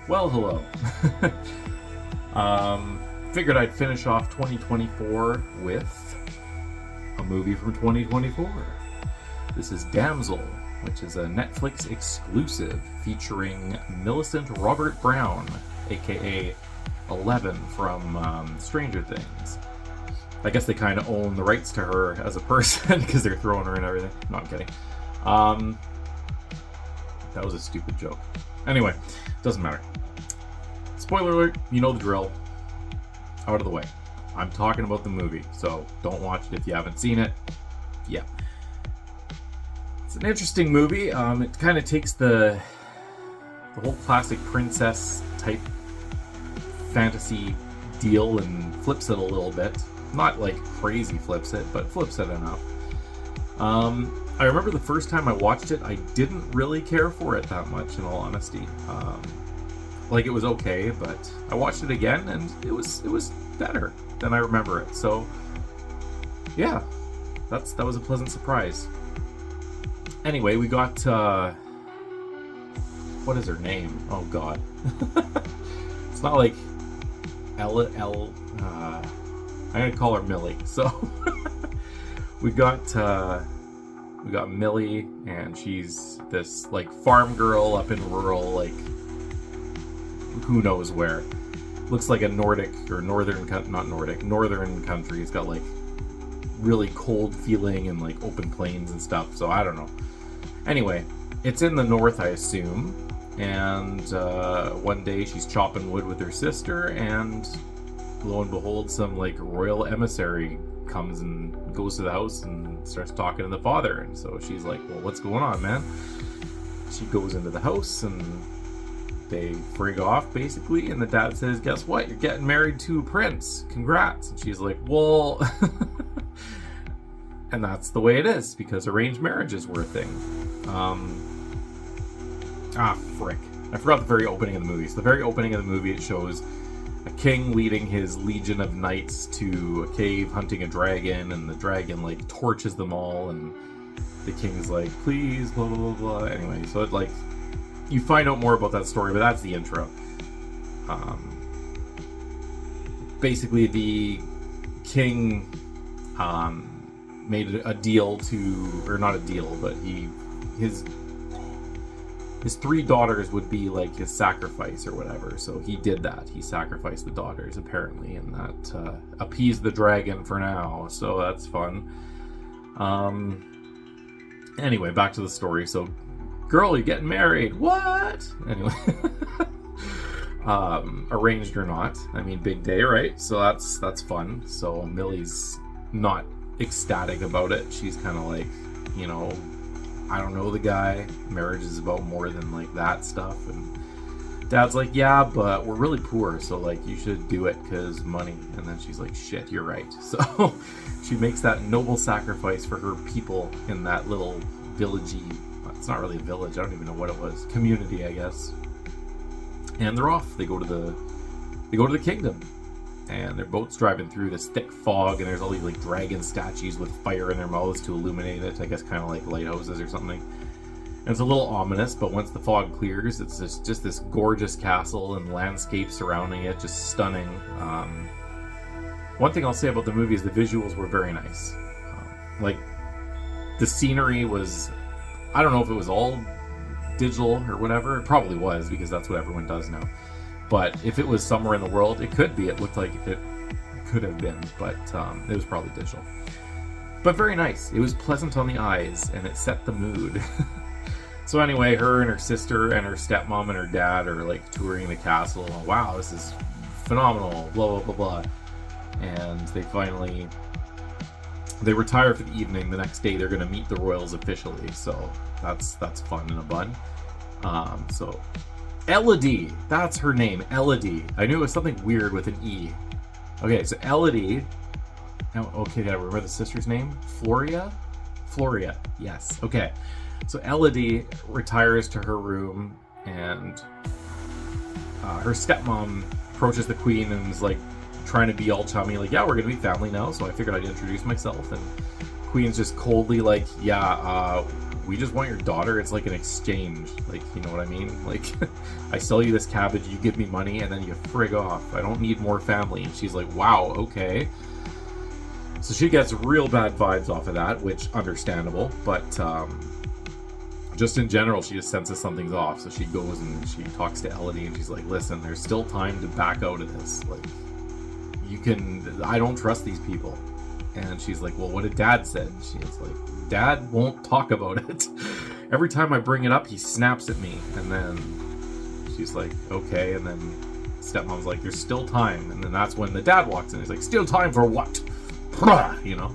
Well, hello. Figured I'd finish off 2024 with a movie from 2024. This is Damsel, which is a Netflix exclusive featuring Millicent Robert Brown, aka Eleven from Stranger Things. I guess they kind of own the rights to her as a person because they're throwing her in everything. No, I'm kidding. That was a stupid joke. Anyway, doesn't matter. Spoiler alert, you know the drill. Out of the way. I'm talking about the movie, so don't watch it if you haven't seen it. Yeah. It's an interesting movie. It kind of takes the whole classic princess type fantasy deal and flips it a little bit. Not like crazy flips it, but flips it enough. I remember the first time I watched it, I didn't really care for it that much, in all honesty. Like, it was okay, but I watched it again, and it was better than I remember it. So, yeah, that was a pleasant surprise. Anyway, we got what is her name? Oh God, it's not like I'm gonna call her Millie. So we got Millie, and she's this like farm girl up in rural, like, who knows where. Looks like a Nordic or northern country. It's got like really cold feeling and like open plains and stuff. So I don't know. Anyway, it's in the north, I assume. And one day she's chopping wood with her sister, and lo and behold, some like royal emissary comes and goes to the house and starts talking to the father. And so she's like, well, what's going on, man? She goes into the house and they frig off, basically, and the dad says, guess what? You're getting married to a prince. Congrats. And she's like, well... And that's the way it is, because arranged marriages were a thing. Frick. I forgot the very opening of the movie. So the very opening of the movie, it shows a king leading his legion of knights to a cave hunting a dragon, and the dragon, like, torches them all, and the king's like, please, blah, blah, blah, blah. Anyway, so it, like... You find out more about that story, but that's the intro. Basically, the king made a deal to, or not a deal, but his three daughters would be like his sacrifice or whatever. So he did that. He sacrificed the daughters, apparently, and that appeased the dragon for now. So that's fun. Anyway, back to the story. So, girl, you're getting married. What? Anyway. Arranged or not. I mean, big day, right? So that's fun. So Millie's not ecstatic about it. She's kind of like, you know, I don't know the guy. Marriage is about more than like that stuff. And dad's like, yeah, but we're really poor, so like you should do it because money. And then she's like, shit, you're right. So she makes that noble sacrifice for her people in that little villagey. It's not really a village. I don't even know what it was. Community, I guess. And they're off. They go to the kingdom, and their boat's driving through this thick fog, and there's all these like dragon statues with fire in their mouths to illuminate it. I guess kind of like lighthouses or something. And it's a little ominous, but once the fog clears, it's just this gorgeous castle and landscape surrounding it, just stunning. One thing I'll say about the movie is the visuals were very nice. Like, the scenery was, I don't know if it was all digital or whatever. It probably was, because that's what everyone does now. But if it was somewhere in the world, it could be. It looked like it could have been, but it was probably digital. But very nice. It was pleasant on the eyes, and it set the mood. So anyway, her and her sister and her stepmom and her dad are like touring the castle. Wow, this is phenomenal, blah, blah, blah, blah. And they retire for the evening. The next day they're going to meet the royals officially. So that's fun in a bun. So Elodie, that's her name, Elodie. I knew it was something weird with an E. Okay, so Elodie. Okay, did I remember the sister's name? Floria, yes. Okay. So Elodie retires to her room, and her stepmom approaches the queen and is like trying to be all chummy, like, yeah, we're gonna be family now, so I figured I'd introduce myself. And Queen's just coldly like, yeah, we just want your daughter. It's like an exchange, like, you know what I mean? Like, I sell you this cabbage, you give me money, and then you frig off. I don't need more family. And she's like, wow, okay. So she gets real bad vibes off of that, which understandable, but just in general, she just senses something's off. So she goes and she talks to Elodie, and she's like, listen, there's still time to back out of this. Like, I don't trust these people. And she's like, well, what did Dad said? She's like, Dad won't talk about it. Every time I bring it up, he snaps at me. And then she's like, okay. And then stepmom's like, there's still time. And then that's when the dad walks in. He's like, still time for what? You know?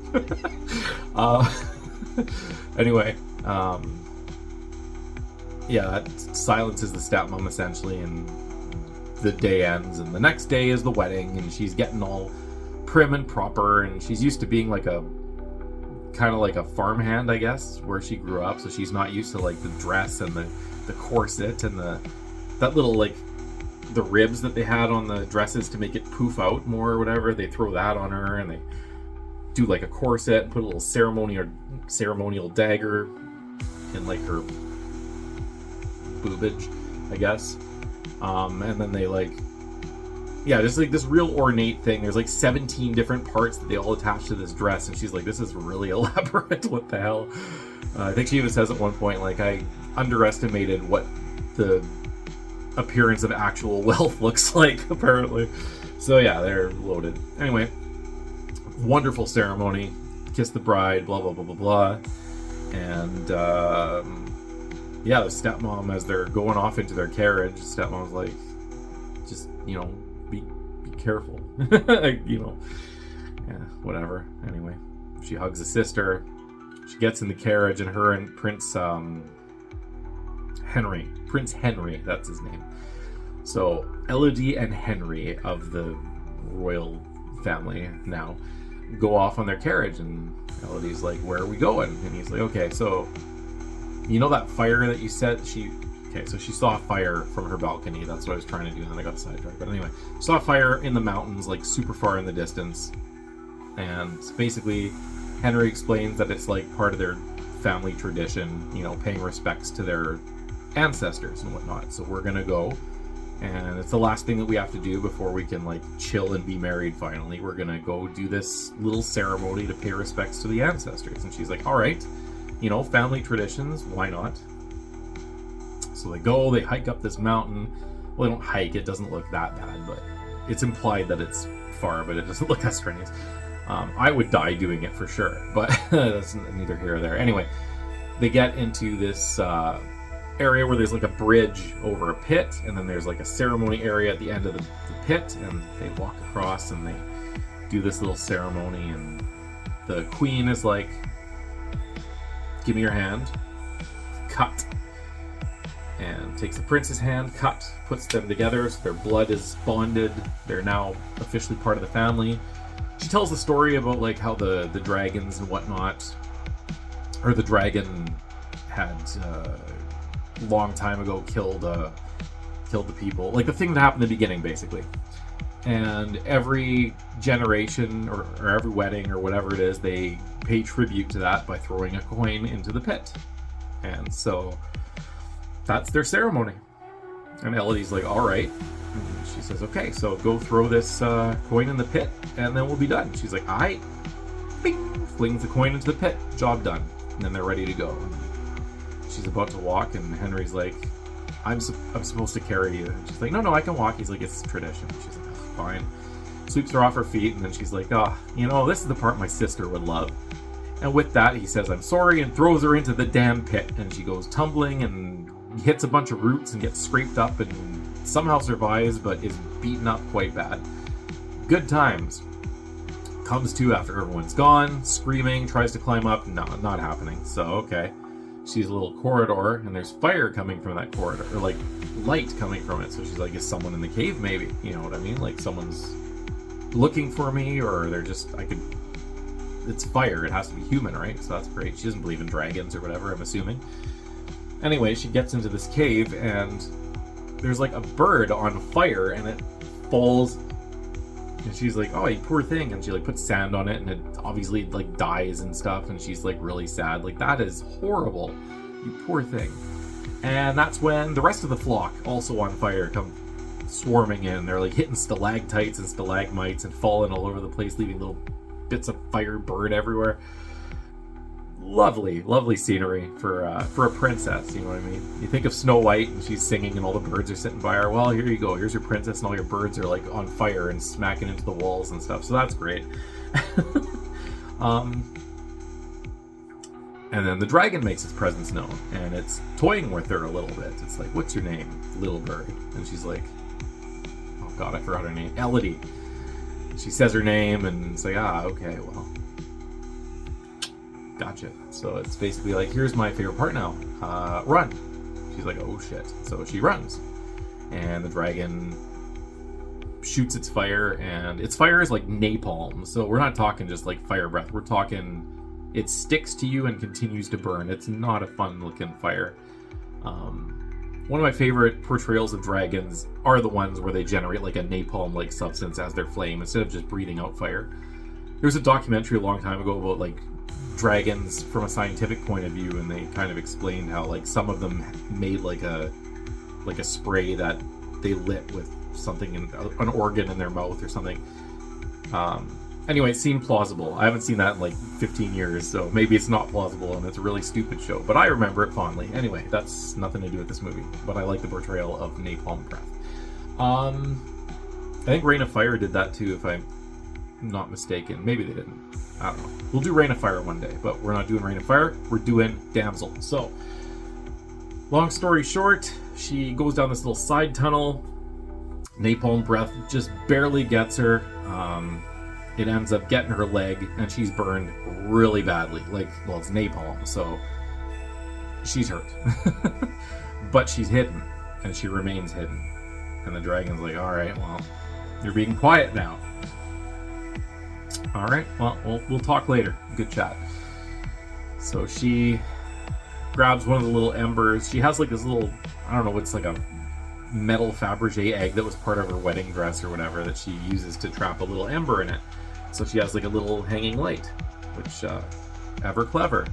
Anyway, yeah, that silences the stepmom essentially, and the day ends, and the next day is the wedding, and she's getting all prim and proper, and she's used to being like a kind of like a farmhand, I guess, where she grew up, so she's not used to like the dress and the corset and that little like the ribs that they had on the dresses to make it poof out more or whatever. They throw that on her, and they do like a corset and put a little ceremonial dagger in like her boobage, I guess. And then they like, yeah, just like this real ornate thing. There's like 17 different parts that they all attach to this dress, and she's like, this is really elaborate. What the hell? I think she even says at one point, like, I underestimated what the appearance of actual wealth looks like, apparently. So yeah, they're loaded. Anyway, wonderful ceremony. Kiss the bride, blah, blah, blah, blah, blah. And yeah, the stepmom, as they're going off into their carriage, stepmom's like, just, you know, be careful. You know, yeah, whatever. Anyway, she hugs the sister. She gets in the carriage, and her and Prince Henry, that's his name. So Elodie and Henry of the royal family now go off on their carriage, and Elodie's like, where are we going? And he's like, okay, so you know that fire that you said so she saw a fire from her balcony. That's what I was trying to do, and then I got sidetracked. But anyway, saw a fire in the mountains, like super far in the distance. And basically, Henry explains that it's like part of their family tradition, you know, paying respects to their ancestors and whatnot. So we're gonna go, and it's the last thing that we have to do before we can like chill and be married finally. We're gonna go do this little ceremony to pay respects to the ancestors. And she's like, all right, you know, family traditions, why not? So they hike up this mountain. Well, they don't hike, it doesn't look that bad, but it's implied that it's far, but it doesn't look that strenuous. I would die doing it for sure, but that's neither here or there. Anyway, they get into this area where there's like a bridge over a pit, and then there's like a ceremony area at the end of the pit, and they walk across and they do this little ceremony, and the queen is like, give me your hand, cut, and takes the prince's hand, cut, puts them together so their blood is bonded. They're now officially part of the family. She tells the story about like how the dragons and whatnot, or the dragon had long time ago killed the people, like the thing that happened in the beginning basically. And every generation or every wedding or whatever it is, they pay tribute to that by throwing a coin into the pit. And so that's their ceremony. And Elodie's like, all right. And she says, okay, so go throw this coin in the pit, and then we'll be done. She's like, all right. Bing! Flings the coin into the pit. Job done. And then they're ready to go. And she's about to walk, and Henry's like, I'm supposed to carry you. And she's like, no, I can walk. He's like, it's tradition. She's like, oh, fine. Sweeps her off her feet, and then she's like, oh, you know, this is the part my sister would love. And with that, he says, I'm sorry, and throws her into the damn pit. And she goes tumbling and hits a bunch of roots and gets scraped up and somehow survives, but is beaten up quite bad. Good times. Comes to after everyone's gone, screaming, tries to climb up. No, not happening. So, okay. She's a little corridor, and there's fire coming from that corridor, or like light coming from it. So she's like, is someone in the cave maybe? You know what I mean? Like someone's looking for me, or they're just, it's fire. It has to be human, right? So that's great. She doesn't believe in dragons or whatever, I'm assuming. Anyway, she gets into this cave, and there's like a bird on fire, and it falls, and she's like, oh, you poor thing, and she like puts sand on it, and it obviously like dies and stuff, and she's like really sad. Like, that is horrible. You poor thing. And that's when the rest of the flock, also on fire, come swarming in. They're like hitting stalactites and stalagmites and falling all over the place, leaving little bits of fire burn everywhere. Lovely, lovely scenery for a princess, you know what I mean? You think of Snow White and she's singing and all the birds are sitting by her. Well, here you go. Here's your princess and all your birds are like on fire and smacking into the walls and stuff. So that's great. And then the dragon makes its presence known, and it's toying with her a little bit. It's like, what's your name, little bird? And she's like, oh god, I forgot her name. Elodie. She says her name, and it's like, okay, well, gotcha. So it's basically like, here's my favorite part now. Run. She's like, oh shit. So she runs. And the dragon shoots its fire, and its fire is like napalm. So we're not talking just like fire breath. We're talking it sticks to you and continues to burn. It's not a fun looking fire. One of my favorite portrayals of dragons are the ones where they generate like a napalm-like substance as their flame instead of just breathing out fire. There was a documentary a long time ago about like dragons from a scientific point of view, and they kind of explained how like some of them made like a spray that they lit with something in an organ in their mouth or something. Anyway, it seemed plausible. I haven't seen that in like 15 years, so maybe it's not plausible and it's a really stupid show, but I remember it fondly. Anyway, that's nothing to do with this movie, but I like the portrayal of napalm breath. I think Reign of Fire did that too, if I'm not mistaken. Maybe they didn't. I don't know. We'll do Reign of Fire one day, but we're not doing Reign of Fire. We're doing Damsel. So, long story short, she goes down this little side tunnel. Napalm breath just barely gets her. It ends up getting her leg, and she's burned really badly. Like, well, it's napalm, so she's hurt. But she's hidden, and she remains hidden. And the dragon's like, alright, well, you're being quiet now. Alright, well, we'll talk later. Good chat. So she grabs one of the little embers. She has like this little, I don't know, it's like a metal Fabergé egg that was part of her wedding dress or whatever that she uses to trap a little ember in it. So she has like a little hanging light, which, ever clever.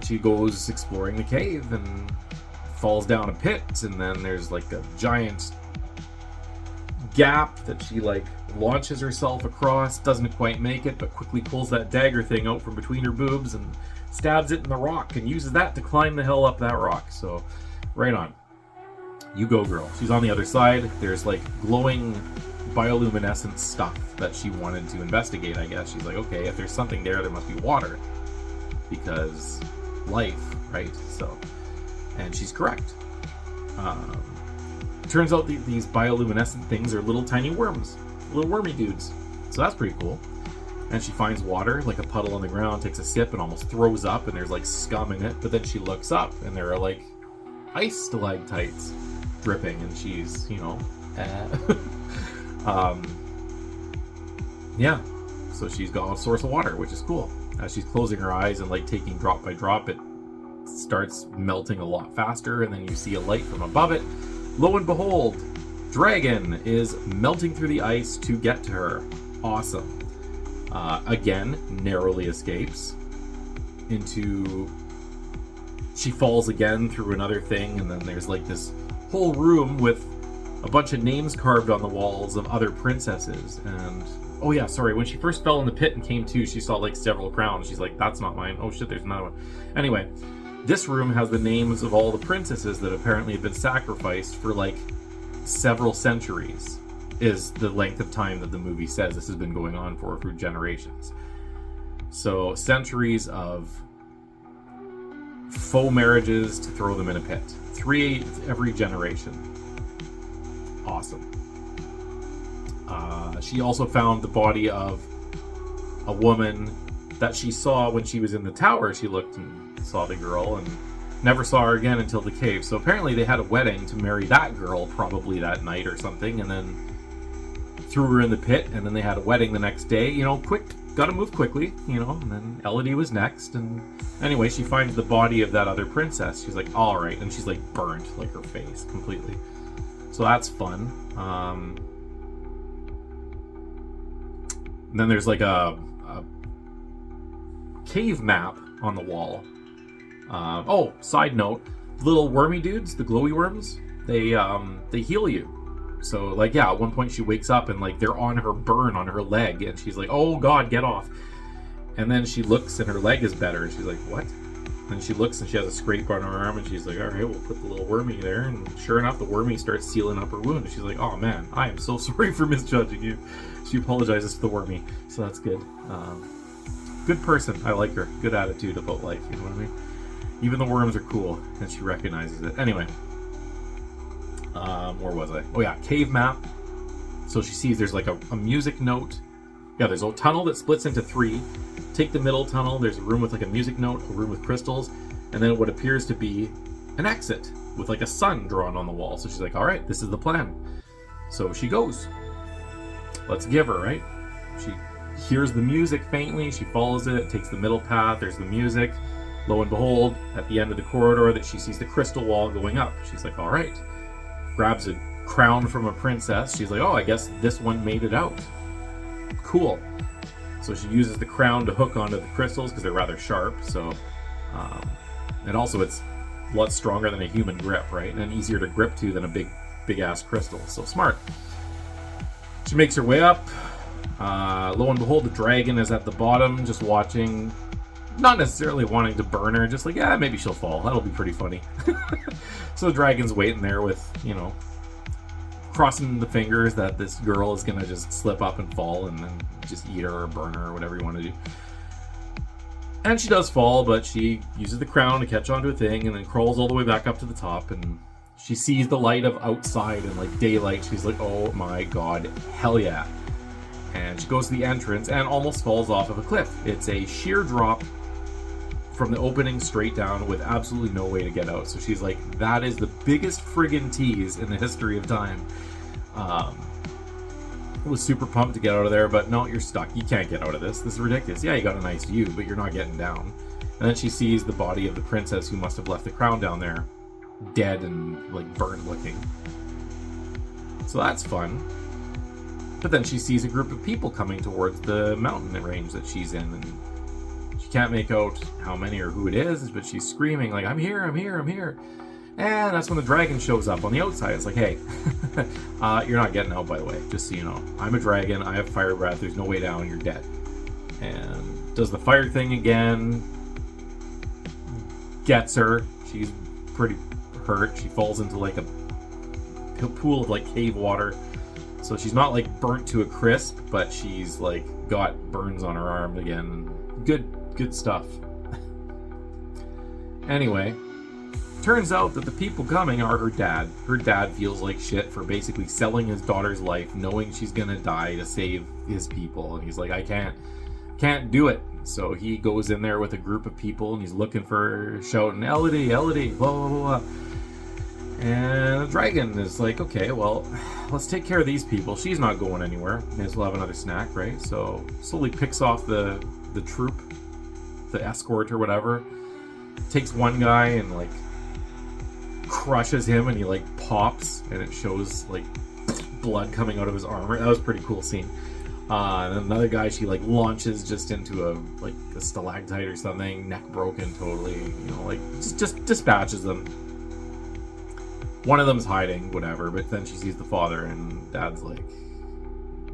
She goes exploring the cave and falls down a pit, and then there's like a giant gap that she like launches herself across, doesn't quite make it, but quickly pulls that dagger thing out from between her boobs and stabs it in the rock and uses that to climb the hill up that rock. So, right on. You go, girl. She's on the other side. There's like glowing bioluminescent stuff that she wanted to investigate, I guess. She's like, okay, if there's something there must be water. Because life, right? So, and she's correct. Turns out these bioluminescent things are little tiny worms. Little wormy dudes. So that's pretty cool. And she finds water, like a puddle on the ground, takes a sip and almost throws up, and there's like scum in it. But then she looks up, and there are like ice stalactites dripping, and she's, you know, yeah. So she's got a source of water, which is cool. As she's closing her eyes and like taking drop by drop, it starts melting a lot faster, and then you see a light from above it. Lo and behold, dragon is melting through the ice to get to her. Awesome. Again, narrowly escapes into... She falls again through another thing, and then there's like this whole room with a bunch of names carved on the walls of other princesses. And oh yeah, sorry, when she first fell in the pit and came to, she saw like several crowns. She's like, that's not mine. Oh shit, there's another one. Anyway, this room has the names of all the princesses that apparently have been sacrificed for like several centuries, is the length of time that the movie says this has been going on for generations. So centuries of faux marriages to throw them in a pit. 3 every generation. Awesome. She also found the body of a woman that she saw when she was in the tower. She looked and saw the girl and never saw her again until the cave. So apparently they had a wedding to marry that girl probably that night or something, and then threw her in the pit, and then they had a wedding the next day. You know, quick, gotta move quickly, you know, and then Elodie was next. And anyway, she finds the body of that other princess. She's like, all right, and she's like burnt, like her face completely. So that's fun. Then there's like a cave map on the wall, Oh, side note, little wormy dudes, the glowy worms, they heal you. So like, yeah, at one point she wakes up and like they're on her burn on her leg, and she's like, oh god, get off. And then she looks and her leg is better, and she's like, what? And she looks and she has a scrape on her arm, and she's like, all right, we'll put the little wormy there. And sure enough, the wormy starts sealing up her wound. She's like, oh man, I am so sorry for misjudging you. She apologizes to the wormy, so that's good. Good person, I like her. Good attitude about life, you know what I mean? Even the worms are cool, and she recognizes it. Anyway, where was I? Oh yeah, cave map. So she sees there's like a music note. Yeah, there's a tunnel that splits into 3. Take the middle tunnel, there's a room with like a music note, a room with crystals, and then what appears to be an exit with like a sun drawn on the wall. So she's like, all right, this is the plan. So she goes. Let's give her, right? She hears the music faintly, she follows it, takes the middle path, there's the music. Lo and behold, at the end of the corridor that she sees the crystal wall going up. She's like, all right. Grabs a crown from a princess. She's like, oh, I guess this one made it out. Cool. So she uses the crown to hook onto the crystals because they're rather sharp. So, and also it's a lot stronger than a human grip, right? And easier to grip to than a big ass crystal. So smart. She makes her way up. Lo and behold, the dragon is at the bottom, just watching. Not necessarily wanting to burn her, just like, yeah, maybe she'll fall. That'll be pretty funny. So the dragon's waiting there with, you know, crossing the fingers that this girl is gonna just slip up and fall and then just eat her or burn her or whatever you want to do. And she does fall, but she uses the crown to catch onto a thing and then crawls all the way back up to the top, and she sees the light of outside and like daylight. She's like, oh my god, hell yeah. And she goes to the entrance and almost falls off of a cliff. It's a sheer drop from the opening straight down with absolutely no way to get out. So she's like, that is the biggest friggin' tease in the history of time. Was super pumped to get out of there, but no, you're stuck. You can't get out of this. This is ridiculous. Yeah, you got a nice view, but you're not getting down. And then she sees the body of the princess who must have left the crown down there, dead and like burned looking. So that's fun. But then she sees a group of people coming towards the mountain range that she's in, and she can't make out how many or who it is, but she's screaming like, I'm here, I'm here, I'm here. And that's when the dragon shows up on the outside. It's like, hey, you're not getting out, by the way, just so you know. I'm a dragon, I have fire breath, there's no way down, you're dead. And does the fire thing again, gets her. She's pretty hurt. She falls into like a pool of like cave water. So she's not like burnt to a crisp, but she's like got burns on her arm again. Good stuff. Anyway, turns out that the people coming are her dad. Her dad feels like shit for basically selling his daughter's life, knowing she's gonna die to save his people. And he's like, I can't do it. So he goes in there with a group of people and he's looking for her, shouting, Elodie, Elodie, blah, blah, blah, blah. And the dragon is like, okay, well, let's take care of these people. She's not going anywhere. May as well have another snack, right? So slowly picks off the troop, the escort or whatever. Takes one guy and like crushes him, and he like pops, and it shows like blood coming out of his armor. That was a pretty cool scene. And then another guy she like launches just into a stalactite or something, neck broken totally, you know, like just dispatches them. One of them's hiding, whatever, but then she sees the father, and dad's like,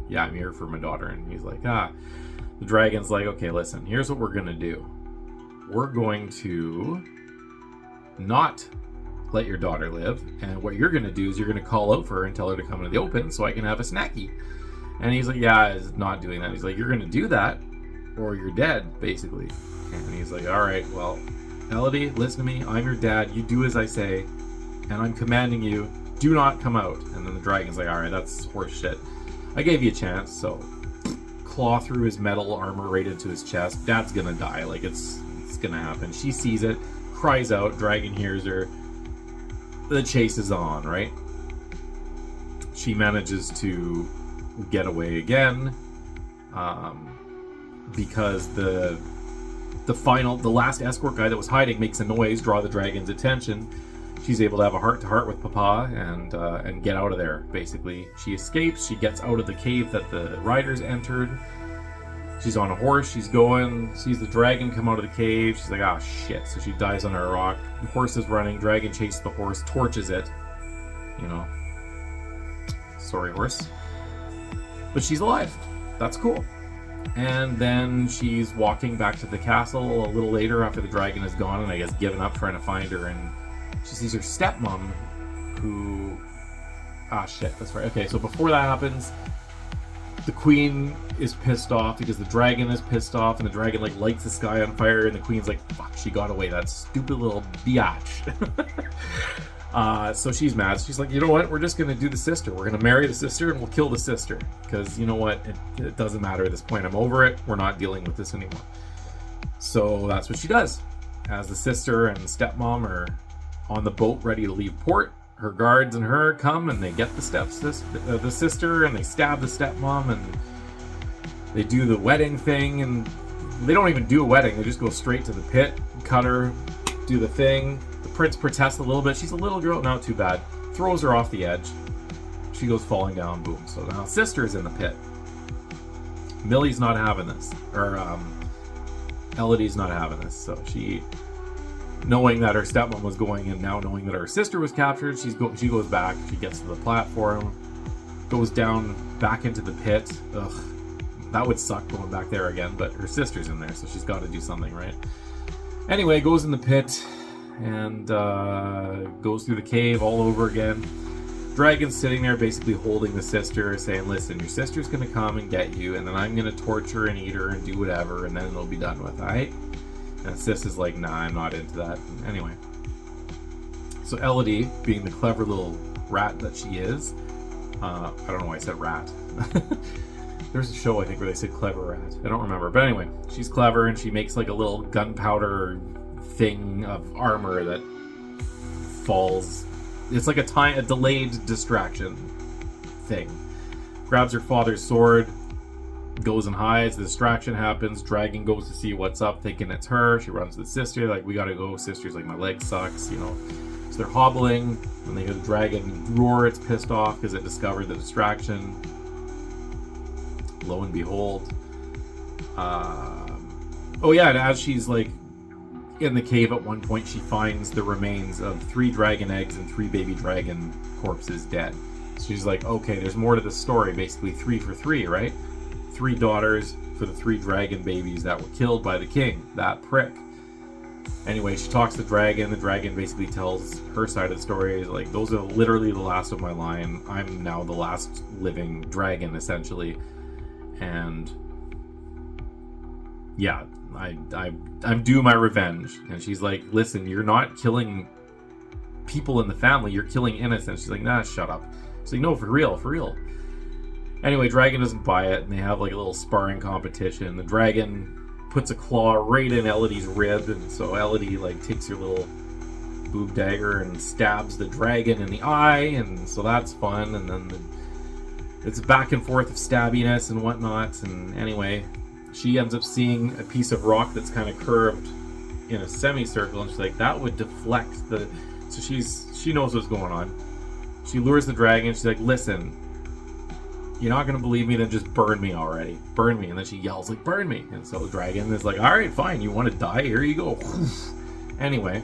yeah, I'm here for my daughter. And he's like, The dragon's like, okay, listen, here's what we're gonna do. We're going to not let your daughter live, and what you're gonna do is you're gonna call out for her and tell her to come into the open so I can have a snacky. And he's like, yeah, he's not doing that. He's like, you're gonna do that or you're dead, basically. And he's like, all right, well, Elodie, listen to me, I'm your dad, you do as I say, and I'm commanding you, do not come out. And then the dragon's like, all right, that's horse shit. I gave you a chance. So claw through his metal armor right into his chest. Dad's gonna die, like it's gonna happen. She sees it, cries out, dragon hears her. The chase is on, right? She manages to get away again, because the last escort guy that was hiding makes a noise, draw the dragon's attention. She's able to have a heart-to-heart with Papa and get out of there, basically. She escapes, she gets out of the cave that the riders entered, She's on a horse, she's going, sees the dragon come out of the cave. She's like, ah, shit. So she dies on a rock. The horse is running, dragon chases the horse, torches it. You know. Sorry, horse. But she's alive. That's cool. And then she's walking back to the castle a little later after the dragon is gone and I guess given up trying to find her. And she sees her stepmom who... Ah, shit, that's right. Okay, so before that happens... The queen is pissed off because the dragon is pissed off, and the dragon like lights the sky on fire, and the queen's like, "Fuck, she got away, that stupid little biatch." So she's mad. She's like, "You know what? We're just gonna do the sister. We're gonna marry the sister, and we'll kill the sister because you know what? It doesn't matter at this point. I'm over it. We're not dealing with this anymore." So that's what she does. As the sister and stepmom are on the boat ready to leave port, her guards and her come and they get the sister and they stab the stepmom and they do the wedding thing, and they don't even do a wedding. They just go straight to the pit, cut her, do the thing. The prince protests a little bit. She's a little girl, not too bad. Throws her off the edge. She goes falling down, boom. So now sister's in the pit. Millie's not having this, or Elodie's not having this. So she, knowing that her stepmom was going and now knowing that her sister was captured, she goes back, she gets to the platform, goes down back into the pit. Ugh, that would suck going back there again, but her sister's in there, so she's got to do something, right? Anyway, goes in the pit and goes through the cave all over again. Dragon's sitting there basically holding the sister, saying, listen, your sister's going to come and get you, and then I'm going to torture and eat her and do whatever, and then it'll be done with, alright? And Sis is like, nah, I'm not into that. And anyway. So Elodie, being the clever little rat that she is, I don't know why I said rat. There's a show, I think, where they said clever rat. I don't remember. But anyway, she's clever and she makes like a little gunpowder thing of armor that falls. It's like a delayed distraction thing. Grabs her father's sword, goes and hides. The distraction happens. Dragon goes to see what's up, thinking it's her. She runs to the sister, like, we gotta go. Sister's like, my leg sucks, you know. So they're hobbling, and they hear the dragon roar. It's pissed off because it discovered the distraction. Lo and behold. Oh yeah, and as she's like in the cave at one point, she finds the remains of 3 dragon eggs and 3 baby dragon corpses dead. So she's like, okay, there's more to the story. Basically 3 for 3, right? 3 daughters for the 3 dragon babies that were killed by the king, that prick. Anyway, she talks to the dragon. The dragon basically tells her side of the story. Like, those are literally the last of my line. I'm now the last living dragon, essentially. And yeah, I'm due my revenge. And she's like, listen, you're not killing people in the family. You're killing innocents. She's like, nah, shut up. She's like, no, for real, for real. Anyway, Dragon doesn't buy it, and they have like a little sparring competition. The dragon puts a claw right in Elodie's rib, and so Elodie like takes her little boob dagger and stabs the dragon in the eye, and so that's fun. And then it's back and forth of stabbiness and whatnot. And anyway, she ends up seeing a piece of rock that's kind of curved in a semicircle, and she's like, that would deflect the... So she knows what's going on. She lures the dragon. She's like, listen, you're not going to believe me, then just burn me already. Burn me. And then she yells, like, burn me. And so the dragon is like, all right, fine. You want to die? Here you go. Anyway.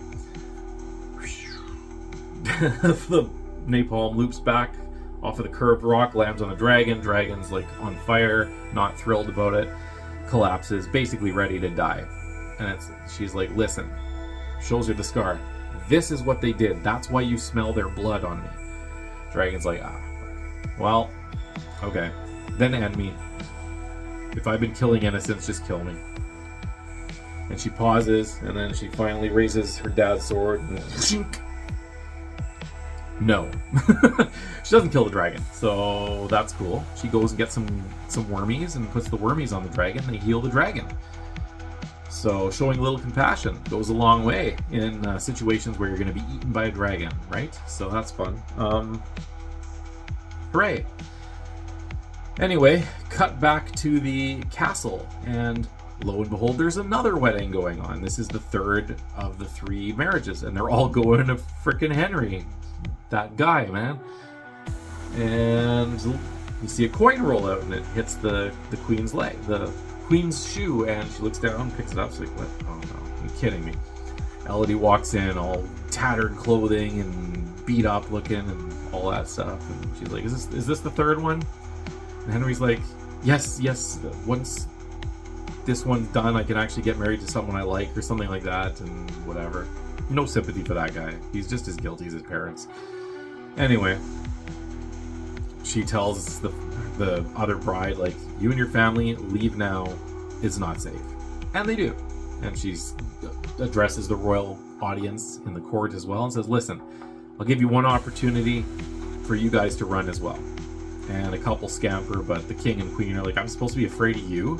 The napalm loops back off of the curved rock, lands on the dragon. Dragon's, like, on fire, not thrilled about it. Collapses, basically ready to die. And she's like, listen. Shows her the scar. This is what they did. That's why you smell their blood on me. Dragon's like, well, okay, then end me. If I've been killing innocents, just kill me. And she pauses, and then she finally raises her dad's sword, and chink. No. She doesn't kill the dragon, so that's cool. She goes and gets some wormies and puts the wormies on the dragon. They heal the dragon. So showing a little compassion goes a long way in situations where you're going to be eaten by a dragon, right? So that's fun. Hooray. Anyway, cut back to the castle, and lo and behold, there's another wedding going on. This is the 3rd of the 3 marriages, and they're all going to frickin' Henry. That guy, man. And you see a coin roll out, and it hits the queen's leg, the Queen's shoe, and she looks down, picks it up, she's like, what? Oh no, you're kidding me. Elodie walks in all tattered clothing and beat up looking and all that stuff, and she's like, is this the third one? And Henry's like, yes, once this one's done, I can actually get married to someone I like or something like that, and whatever. No sympathy for that guy. He's just as guilty as his parents. Anyway, she tells the other bride, like, you and your family leave now, it's not safe. And they do. And she addresses the royal audience in the court as well and says, listen, I'll give you one opportunity for you guys to run as well. And a couple scamper, but the king and queen are like, I'm supposed to be afraid of you?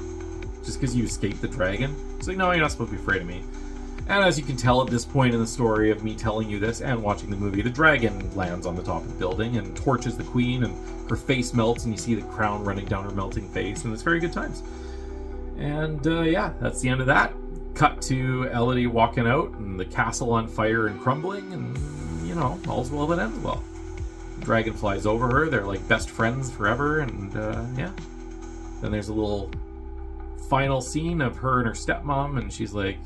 Just because you escaped the dragon? She's like, no, you're not supposed to be afraid of me. And as you can tell at this point in the story of me telling you this and watching the movie, the dragon lands on the top of the building and torches the queen, and her face melts, and you see the crown running down her melting face, and it's very good times. And yeah, that's the end of that. Cut to Elodie walking out, and the castle on fire and crumbling, and, you know, all's well that ends well. The dragon flies over her, they're like best friends forever, and yeah. Then there's a little final scene of her and her stepmom, and she's like,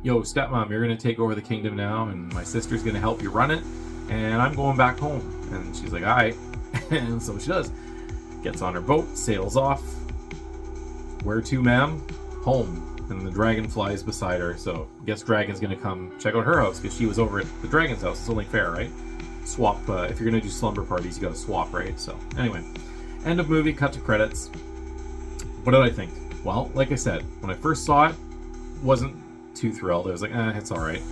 yo, stepmom, you're going to take over the kingdom now, and my sister's going to help you run it, and I'm going back home. And she's like, all right. And so she does. Gets on her boat, sails off. Where to, ma'am? Home. And the dragon flies beside her, so I guess dragon's going to come check out her house, because she was over at the dragon's house. It's only fair, right? Swap, if you're going to do slumber parties, you got to swap, right? So, anyway. End of movie, cut to credits. What did I think? Well, like I said, when I first saw it, wasn't too thrilled. I was like, it's alright.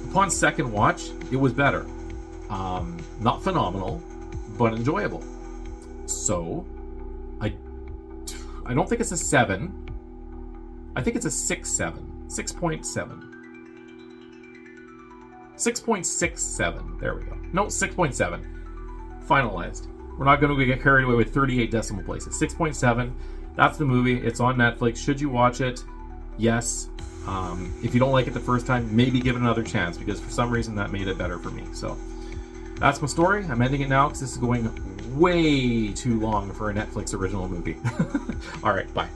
Upon second watch, it was better. Not phenomenal, but enjoyable. So, I don't think it's a 7. I think it's a 6.7. 6.7. 6.67. There we go. No, 6.7. Finalized. We're not going to get carried away with 38 decimal places. 6.7. That's the movie. It's on Netflix. Should you watch it? Yes. If you don't like it the first time, maybe give it another chance, because for some reason that made it better for me. So that's my story. I'm ending it now because this is going way too long for a Netflix original movie. All right, bye.